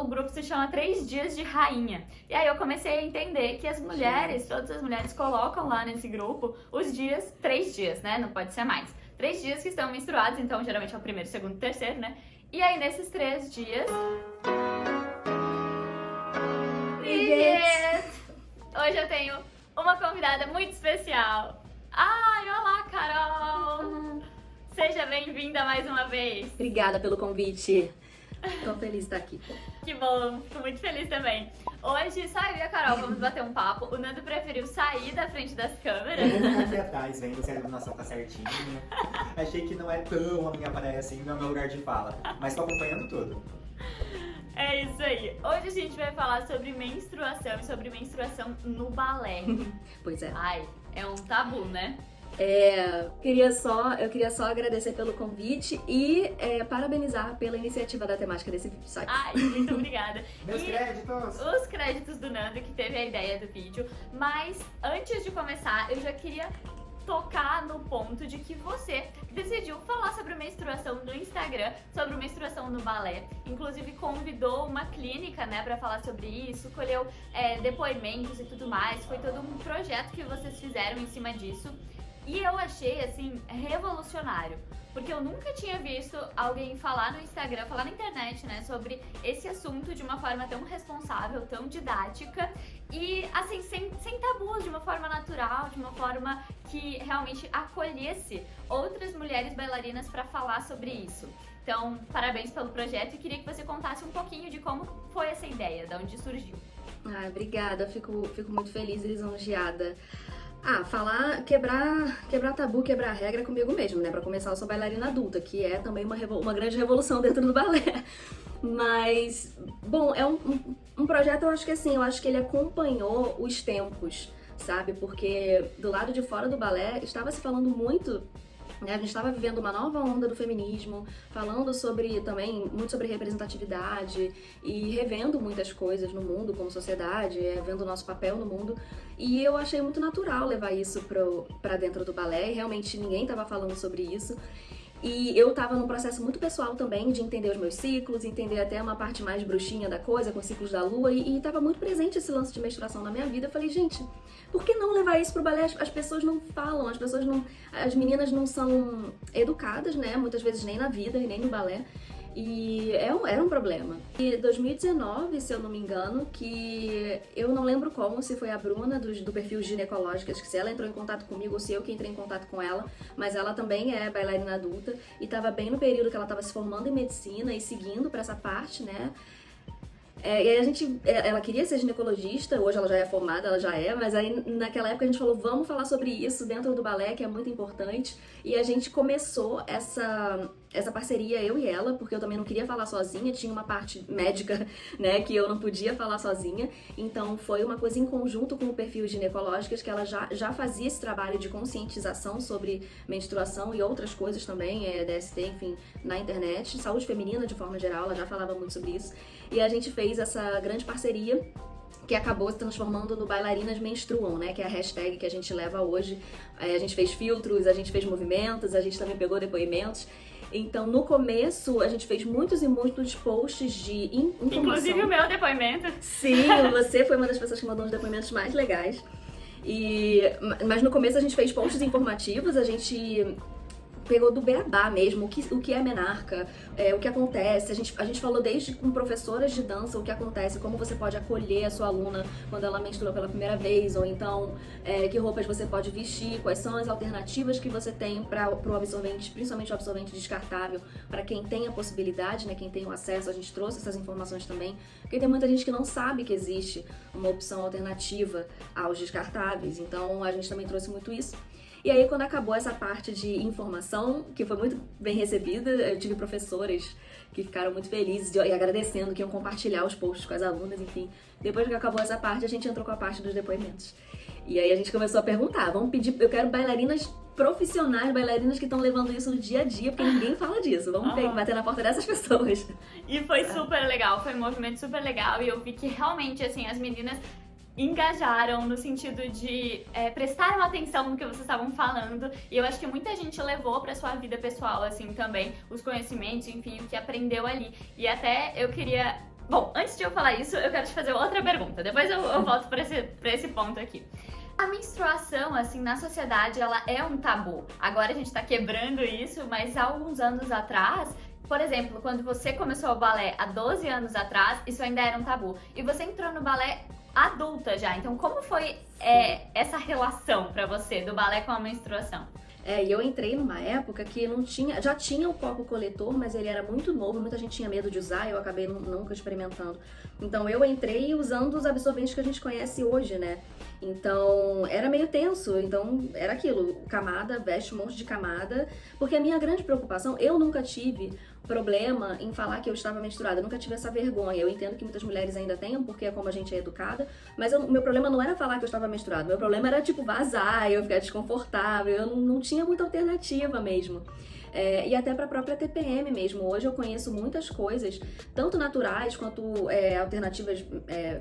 o grupo se chama 3 Dias de Rainha. E aí eu comecei a entender que as mulheres, todas as mulheres colocam lá nesse grupo os dias, 3 dias, né? Não pode ser mais. 3 dias que estão menstruados, então geralmente é o primeiro, segundo, terceiro, né? E aí nesses 3 dias... Hoje eu tenho uma convidada muito especial. Ai, olá, Carol! Seja bem-vinda mais uma vez. Obrigada pelo convite. Tô feliz de estar aqui. Que bom, fico muito feliz também. Hoje só eu e a Carol vamos bater um papo. O Nando preferiu sair da frente das câmeras. Eu vou ficar aqui atrás, vendo se a iluminação tá certinho. Achei que não é tão a minha praia assim, não é meu lugar de fala. Mas tô acompanhando tudo. É isso aí. Hoje a gente vai falar sobre menstruação e sobre menstruação no balé. Pois é. Ai, é um tabu, né? Eu queria só agradecer pelo convite e parabenizar pela iniciativa da temática desse site. Ai, muito obrigada. Meus créditos! Os créditos do Nando, que teve a ideia do vídeo. Mas antes de começar, eu já queria tocar no ponto de que você decidiu falar sobre menstruação no Instagram, sobre menstruação no balé, inclusive convidou uma clínica, né, pra falar sobre isso, colheu depoimentos e tudo mais, foi todo um projeto que vocês fizeram em cima disso. E eu achei, assim, revolucionário, porque eu nunca tinha visto alguém falar no Instagram, falar na internet, né, sobre esse assunto de uma forma tão responsável, tão didática e, assim, sem tabus, de uma forma natural, de uma forma que realmente acolhesse outras mulheres bailarinas para falar sobre isso. Então, parabéns pelo projeto e queria que você contasse um pouquinho de como foi essa ideia, de onde surgiu. Obrigada, fico muito feliz e lisonjeada. Quebrar tabu, quebrar regra comigo mesmo, né? Pra começar, eu sou bailarina adulta, que é também uma grande revolução dentro do balé. Mas, bom, é um projeto, eu acho que assim, ele acompanhou os tempos, sabe? Porque do lado de fora do balé estava se falando muito, né? A gente estava vivendo uma nova onda do feminismo, falando muito sobre representatividade e revendo muitas coisas no mundo como sociedade, vendo o nosso papel no mundo. E eu achei muito natural levar isso pra dentro do balé, e realmente ninguém estava falando sobre isso. E eu tava num processo muito pessoal também de entender os meus ciclos, entender até uma parte mais bruxinha da coisa, com os ciclos da lua, e tava muito presente esse lance de menstruação na minha vida. Eu falei, gente, por que não levar isso pro balé? As pessoas não falam, as meninas não são educadas, né? Muitas vezes nem na vida e nem no balé. E era um problema. E 2019, se eu não me engano, que eu não lembro se foi a Bruna do perfil Ginecológicas, que se ela entrou em contato comigo ou se eu que entrei em contato com ela, mas ela também é bailarina adulta e estava bem no período que ela estava se formando em medicina e seguindo para essa parte, né? E aí ela queria ser ginecologista, hoje ela já é formada, mas aí naquela época a gente falou, vamos falar sobre isso dentro do balé, que é muito importante, e a gente começou essa parceria, eu e ela, porque eu também não queria falar sozinha, tinha uma parte médica, né, que eu não podia falar sozinha, então foi uma coisa em conjunto com o perfil Ginecológicas, que ela já fazia esse trabalho de conscientização sobre menstruação e outras coisas também, DST, enfim, na internet, saúde feminina de forma geral, ela já falava muito sobre isso, e a gente fez essa grande parceria que acabou se transformando no Bailarinas Menstruam, né? Que é a hashtag que a gente leva hoje. A gente fez filtros, a gente fez movimentos, a gente também pegou depoimentos. Então, no começo, a gente fez muitos e muitos posts de informação. Inclusive o meu depoimento. Sim, você foi uma das pessoas que mandou os depoimentos mais legais. Mas no começo a gente fez posts informativos, a gente pegou do beabá mesmo, o que é menarca, o que acontece. A gente falou desde com professoras de dança o que acontece, como você pode acolher a sua aluna quando ela menstrua pela primeira vez, ou então que roupas você pode vestir, quais são as alternativas que você tem para o absorvente, principalmente o absorvente descartável, para quem tem a possibilidade, né, quem tem o acesso. A gente trouxe essas informações também, porque tem muita gente que não sabe que existe uma opção alternativa aos descartáveis, então a gente também trouxe muito isso. E aí, quando acabou essa parte de informação, que foi muito bem recebida, eu tive professoras que ficaram muito felizes e agradecendo, que iam compartilhar os posts com as alunas, enfim. Depois que acabou essa parte, a gente entrou com a parte dos depoimentos. E aí a gente começou a perguntar, vamos pedir, eu quero bailarinas profissionais, bailarinas que estão levando isso no dia a dia, porque ninguém fala disso. Vamos bater na porta dessas pessoas. E foi super legal, foi um movimento super legal, e eu vi que realmente, assim, as meninas engajaram no sentido de prestaram atenção no que vocês estavam falando, e eu acho que muita gente levou pra sua vida pessoal, assim, também, os conhecimentos, enfim, o que aprendeu ali. E até eu queria Bom, antes de eu falar isso, eu quero te fazer outra pergunta. Depois eu volto pra esse ponto aqui. A menstruação, assim, na sociedade, ela é um tabu. Agora a gente tá quebrando isso, mas há alguns anos atrás, por exemplo, quando você começou o balé há 12 anos atrás, isso ainda era um tabu. E você entrou no balé adulta já. Então, como foi essa relação pra você do balé com a menstruação? E eu entrei numa época que não tinha, já tinha o copo coletor, mas ele era muito novo, muita gente tinha medo de usar, eu acabei nunca experimentando. Então eu entrei usando os absorventes que a gente conhece hoje, né? Então era meio tenso, então era aquilo, camada, veste um monte de camada, porque a minha grande preocupação, eu nunca tive problema em falar que eu estava menstruada, eu nunca tive essa vergonha. Eu entendo que muitas mulheres ainda tenham, porque é como a gente é educada, mas o meu problema não era falar que eu estava menstruada, meu problema era tipo vazar, eu ficar desconfortável, eu não tinha muita alternativa mesmo. E até para a própria TPM mesmo. Hoje eu conheço muitas coisas, tanto naturais quanto alternativas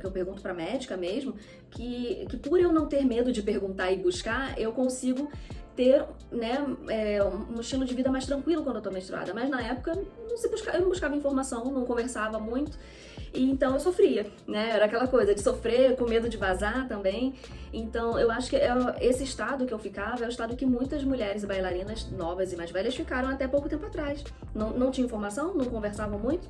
que eu pergunto para médica mesmo, que por eu não ter medo de perguntar e buscar, eu consigo ter, né, um estilo de vida mais tranquilo quando eu tô menstruada. Mas na época eu não buscava informação, não conversava muito, e então eu sofria, né? Era aquela coisa de sofrer com medo de vazar também. Então eu acho que esse estado que eu ficava é o estado que muitas mulheres bailarinas novas e mais velhas ficaram até pouco tempo atrás. Não tinha informação, não conversavam muito,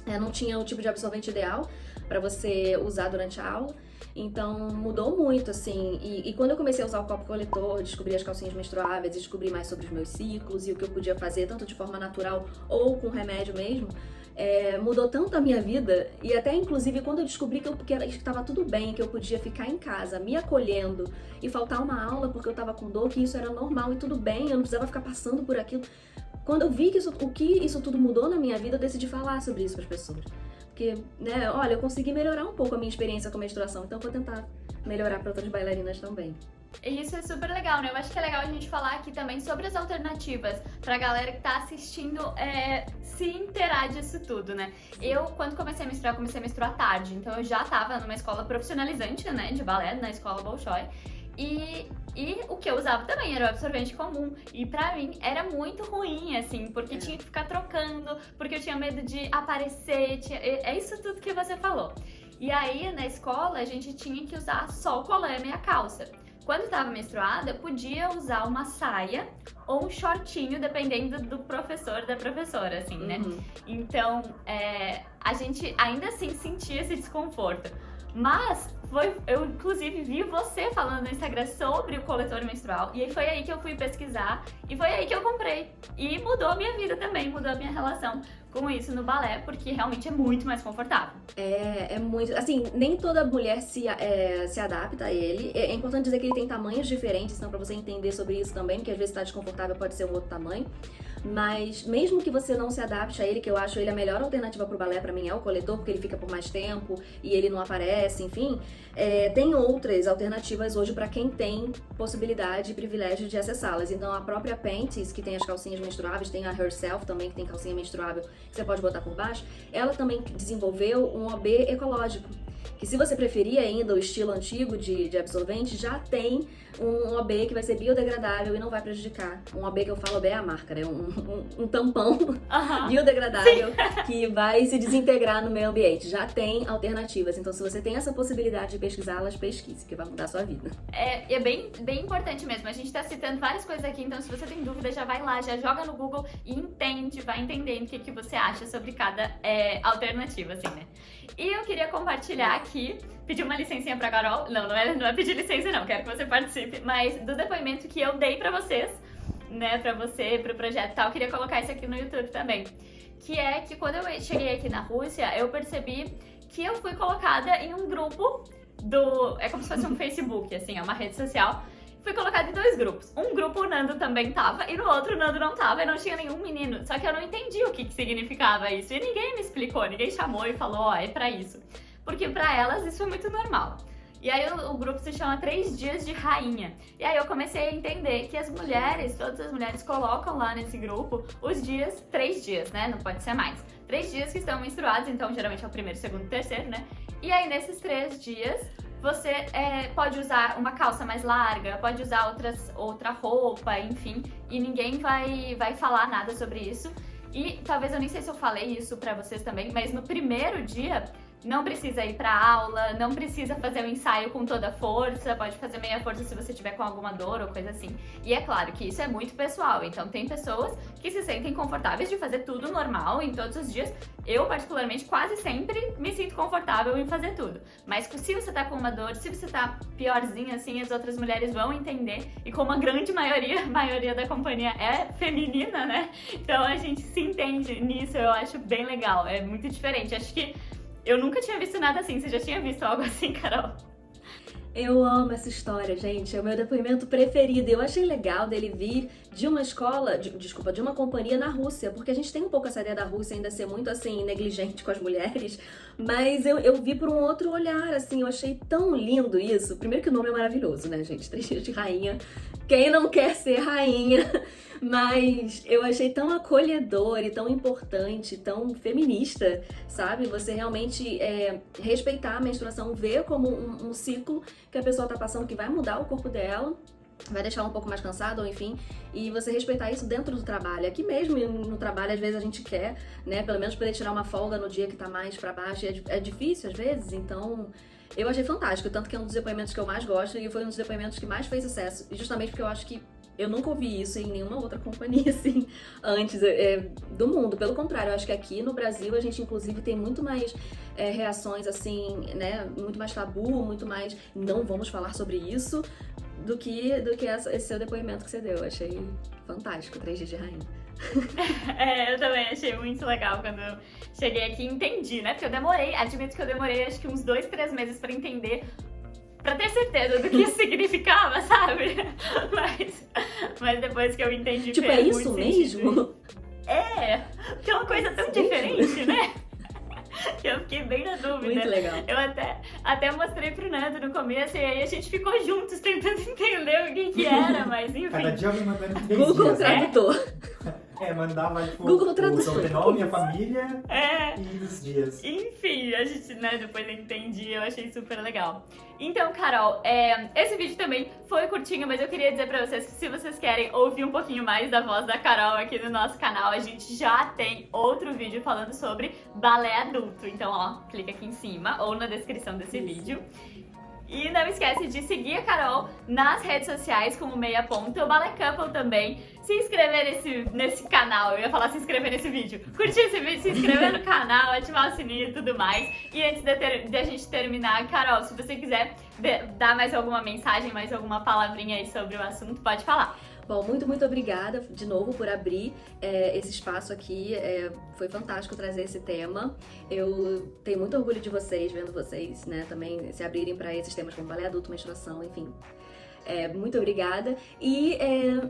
não tinha o tipo de absorvente ideal para você usar durante a aula. Então mudou muito, assim, e quando eu comecei a usar o copo coletor, descobri as calcinhas menstruáveis, descobri mais sobre os meus ciclos e o que eu podia fazer, tanto de forma natural ou com remédio mesmo, mudou tanto a minha vida. E até inclusive quando eu descobri que estava tudo bem, que eu podia ficar em casa me acolhendo e faltar uma aula porque eu estava com dor, que isso era normal e tudo bem, eu não precisava ficar passando por aquilo. Quando eu vi que isso tudo mudou na minha vida, eu decidi falar sobre isso para as pessoas. Porque, né, olha, eu consegui melhorar um pouco a minha experiência com a menstruação, então eu vou tentar melhorar para outras bailarinas também. E isso é super legal, né? Eu acho que é legal a gente falar aqui também sobre as alternativas pra galera que tá assistindo se inteirar disso tudo, né? Eu, quando comecei a menstruar tarde, então eu já tava numa escola profissionalizante, né, de balé, na escola Bolshoi. E o que eu usava também era o absorvente comum. E pra mim era muito ruim, assim, porque tinha que ficar trocando, porque eu tinha medo de aparecer. É isso tudo que você falou. E aí, na escola, a gente tinha que usar só o colã e a calça. Quando eu tava menstruada, eu podia usar uma saia ou um shortinho, dependendo do professor, da professora, assim, né? Então, a gente ainda assim sentia esse desconforto. Mas eu inclusive vi você falando no Instagram sobre o coletor menstrual, e aí foi aí que eu fui pesquisar e foi aí que eu comprei. E mudou a minha vida também, mudou a minha relação com isso no balé, porque realmente é muito mais confortável. É muito, assim, nem toda mulher se adapta a ele. É importante dizer que ele tem tamanhos diferentes, então pra você entender sobre isso também, que às vezes tá desconfortável, pode ser um outro tamanho. Mas mesmo que você não se adapte a ele, que eu acho ele a melhor alternativa pro balé pra mim é o coletor, porque ele fica por mais tempo e ele não aparece, enfim. Tem outras alternativas hoje pra quem tem possibilidade e privilégio de acessá-las. Então a própria Panties, que tem as calcinhas menstruáveis, tem a Herself também, que tem calcinha menstruável que você pode botar por baixo, ela também desenvolveu um OB ecológico, que se você preferir ainda o estilo antigo de absorvente, já tem um OB que vai ser biodegradável e não vai prejudicar. Um OB que eu falo, OB é a marca, né? Um tampão biodegradável que vai se desintegrar no meio ambiente. Já tem alternativas, então se você tem essa possibilidade de pesquisá-las, pesquise, que vai mudar a sua vida. É bem importante mesmo. A gente tá citando várias coisas aqui, então se você tem dúvida, já vai lá, já joga no Google e vai entendendo o que você acha sobre cada alternativa, assim, né? E eu queria compartilhar aqui, pedir uma licencinha pra Carol. Não é pedir licença não, quero que você participe, mas do depoimento que eu dei pra vocês, né, pra você, pro projeto e tal, eu queria colocar isso aqui no YouTube também. Que é que quando eu cheguei aqui na Rússia, eu percebi que eu fui colocada em um grupo é como se fosse um Facebook, assim, é uma rede social. Fui colocada em 2 grupos. Um grupo o Nando também tava, e no outro o Nando não tava, e não tinha nenhum menino. Só que eu não entendi o que significava isso. E ninguém me explicou, ninguém chamou e falou, é pra isso. Porque pra elas isso é muito normal. E aí o grupo se chama 3 Dias de Rainha. E aí eu comecei a entender que todas as mulheres colocam lá nesse grupo os dias, 3 dias, né? Não pode ser mais. 3 dias que estão menstruados, então geralmente é o primeiro, segundo e terceiro, né? E aí nesses 3 dias você pode usar uma calça mais larga, pode usar outra roupa, enfim, e ninguém vai falar nada sobre isso. E talvez eu nem sei se eu falei isso pra vocês também, mas no primeiro dia não precisa ir pra aula, não precisa fazer o ensaio com toda a força, pode fazer meia força se você tiver com alguma dor ou coisa assim. E é claro que isso é muito pessoal, então tem pessoas que se sentem confortáveis de fazer tudo normal em todos os dias. Eu, particularmente, quase sempre me sinto confortável em fazer tudo. Mas se você tá com uma dor, se você tá piorzinho assim, as outras mulheres vão entender. E como a grande maioria da companhia é feminina, né? Então a gente se entende nisso, eu acho bem legal, é muito diferente. Acho que eu nunca tinha visto nada assim. Você já tinha visto algo assim, Carol? Eu amo essa história, gente. É o meu depoimento preferido. Eu achei legal dele vir de uma escola, de uma companhia na Rússia, porque a gente tem um pouco essa ideia da Rússia ainda ser muito, assim, negligente com as mulheres, mas eu vi por um outro olhar, assim, eu achei tão lindo isso. Primeiro que o nome é maravilhoso, né, gente? 3 dias de rainha. Quem não quer ser rainha? Mas eu achei tão acolhedor e tão importante, tão feminista, sabe? Você realmente respeitar a menstruação, ver como um ciclo que a pessoa tá passando, que vai mudar o corpo dela, vai deixar ela um pouco mais cansada, ou enfim, e você respeitar isso dentro do trabalho. Aqui mesmo no trabalho, às vezes a gente quer, né, pelo menos poder tirar uma folga no dia que tá mais pra baixo, e é difícil às vezes, então eu achei fantástico, tanto que é um dos depoimentos que eu mais gosto e foi um dos depoimentos que mais fez sucesso, justamente porque eu acho que eu nunca ouvi isso em nenhuma outra companhia, assim, antes do mundo. Pelo contrário, eu acho que aqui no Brasil a gente, inclusive, tem muito mais reações, assim, né? Muito mais tabu, muito mais não vamos falar sobre isso, do que esse seu depoimento que você deu. Eu achei fantástico, 3 dias de rainha. Eu também achei muito legal quando eu cheguei aqui e entendi, né? Porque admito que eu demorei acho que uns 2, 3 meses pra entender, pra ter certeza do que isso significava, sabe? Mas depois que eu entendi, tipo, fez é isso muito mesmo? sentido. Porque é uma coisa tão diferente, né? Que eu fiquei bem na dúvida. Muito legal. Eu até mostrei pro Nando no começo e aí a gente ficou juntos tentando entender o que era, mas enfim. Cada dia alguém mandando em 3 Google dias, né? Tradutor. Mandava tipo, Google o Tradutor. sobrenome, a família e os dias. Enfim, a gente, né, depois eu entendi, eu achei super legal. Então, Carol, esse vídeo também foi curtinho, mas eu queria dizer pra vocês que se vocês querem ouvir um pouquinho mais da voz da Carol aqui no nosso canal, a gente já tem outro vídeo falando sobre balé adulto. Então, ó, clica aqui em cima ou na descrição desse vídeo. E não esquece de seguir a Carol nas redes sociais como Meia Ponta, o Ballet Couple também. Se inscrever nesse canal, eu ia falar se inscrever nesse vídeo. Curtir esse vídeo, se inscrever no canal, ativar o sininho e tudo mais. E antes de a gente terminar, Carol, se você quiser dar mais alguma mensagem, mais alguma palavrinha aí sobre o assunto, pode falar. Bom, muito obrigada de novo por abrir esse espaço aqui. Foi fantástico trazer esse tema. Eu tenho muito orgulho de vocês, vendo vocês, né, também se abrirem para esses temas como balé adulto, menstruação, enfim. Muito obrigada. E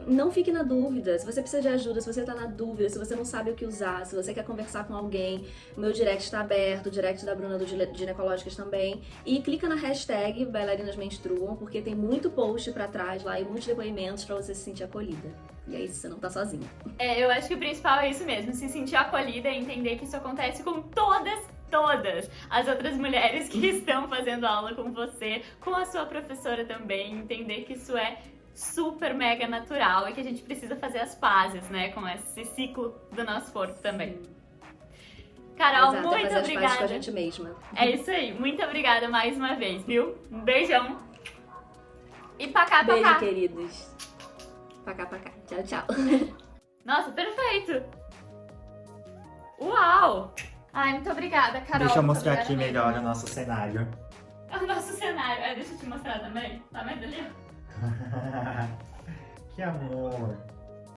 não fique na dúvida. Se você precisa de ajuda, se você tá na dúvida, se você não sabe o que usar, se você quer conversar com alguém, o meu direct está aberto, o direct da Bruna do Ginecológicas também. E clica na hashtag Bailarinas Menstruam, porque tem muito post pra trás lá e muitos depoimentos pra você se sentir acolhida. E é isso, você não tá sozinha. Eu acho que o principal é isso mesmo, se sentir acolhida e entender que isso acontece com todas as outras mulheres que estão fazendo aula com você, com a sua professora também, entender que isso é super mega natural e que a gente precisa fazer as pazes, né, com esse ciclo do nosso corpo também. Carol, Exato, muito fazer as obrigada. pazes com a gente mesma. É isso aí, muito obrigada mais uma vez, viu? Um beijão. E pacá, Beijo, pacá. queridos. Pacá. Tchau, tchau. Nossa, perfeito. Uau! Ai, muito obrigada, Carol. Deixa eu mostrar Muito aqui obrigada melhor o nosso cenário. mesmo. O nosso cenário. Deixa eu te mostrar também. Tá vendo ali? Que amor.